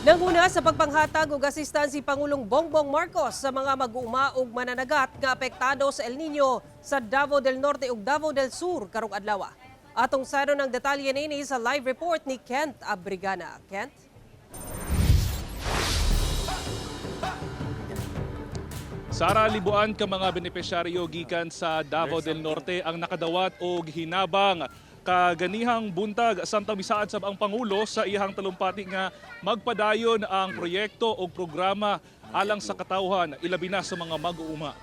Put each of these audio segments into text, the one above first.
Nanguna sa pagpanghatag og asistan si Pangulong Bongbong Marcos sa mga mag-uuma ug mananagat nga apektado sa El Nino sa Davao del Norte ug Davao del Sur karong adlaw. Atong saro ng detalye nini sa live report ni Kent Abrigana. Kent? Sara, libuan ka mga benepisyaryo gikan sa Davao del Norte ang nakadawat og hinabang kaganihang buntag samtang misaad sab ang Pangulo sa iyang talumpati nga magpadayon ang proyekto o programa alang sa katawhan ilabi na sa mga mag-uuma.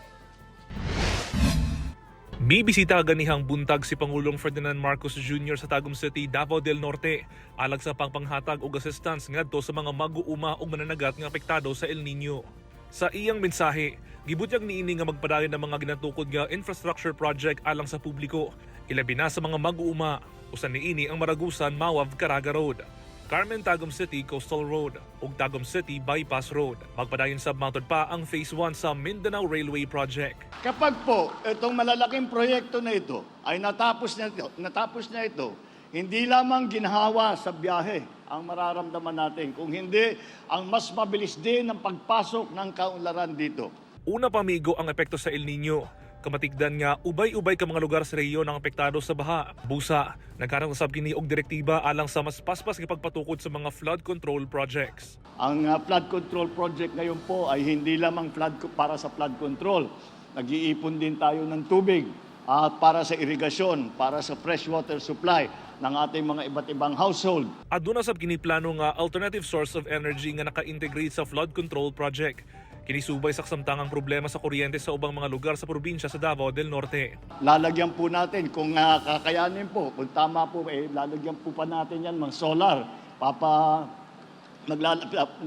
Mibisita ganihang buntag si Pangulong Ferdinand Marcos Jr. sa Tagum City, Davao del Norte alang sa pangpanghatag og assistance ngadto sa mga mag-uuma ug mananagat nga apektado sa El Nino. Sa iyang mensahe, gibutyag niini nga magpadayon ng mga ginatukod nga infrastructure project alang sa publiko, ilabi na sa mga mag-uuma, usan niini ang Maragusan Mawab Caraga Road, Carmen Tagum City Coastal Road ug Tagum City Bypass Road. Magpadayon sa mangtod pa ang Phase 1 sa Mindanao Railway Project. Kapag po itong malalaking proyekto na ito ay natapos na ito, hindi lamang ginhawa sa biyahe ang mararamdaman natin, kung hindi ang mas mabilis din ang pagpasok ng kaunlaran dito. Una pamigo ang epekto sa El Nino. Kamatigdan nga ubay-ubay ka mga lugar sa rehiyon ang apektado sa baha. Busa, nagkaroon sab kini og direktiba alang sa mas paspas nga pagpatukod sa mga flood control projects. Ang flood control project ngayon po ay hindi lamang para sa flood control. Nag-iipon din tayo ng tubig para sa irigasyon, para sa freshwater supply ng ating mga iba't ibang household. Aduna sab kini plano nga alternative source of energy nga naka-integrate sa flood control project. Kinisubay sa kasamtangang problema sa kuryente sa ubang mga lugar sa probinsya sa Davao del Norte. Lalagyan po natin kung kakayanin po, kung tama po, lalagyan po pa natin yan mga solar.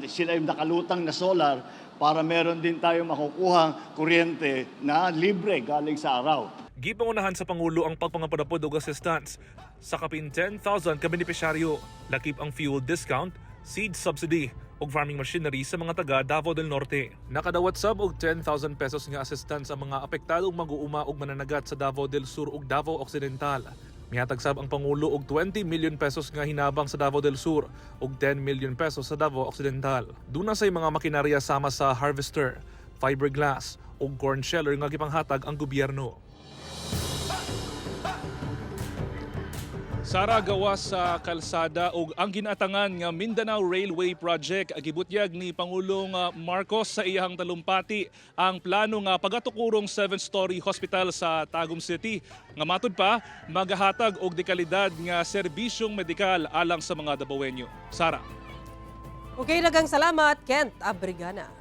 Sila yung nakalutang na solar para meron din tayo makukuhang kuryente na libre galing sa araw. Gipangunahan sa Pangulo ang pagpangapadapod og assistance sa kapin 10,000 ka benepisyaryo, lakip ang fuel discount, seed subsidy ug farming machinery sa mga taga Davao del Norte. Nakadawat sab og 10,000 pesos nga assistance sa mga apektadong mag-uuma ug mananagat sa Davao del Sur ug Davao Occidental. Mihatag sab ang Pangulo og 20 million pesos nga hinabang sa Davao del Sur ug 10 million pesos sa Davao Occidental. Duna say mga makinarya sama sa harvester, fiberglass ug corn sheller nga gipanghatag ang gobyerno. Sara, gawas sa kalsada ug ang ginatangan nga Mindanao Railway Project gibutyag ni Pangulong Marcos sa iyang talumpati ang plano nga pagatukurong 7-story hospital sa Tagum City nga matud pa magahatag og dekalidad nga serbisyong medikal alang sa mga Davaoenyo. Sara. Okay, daghang salamat Kent Abrigana.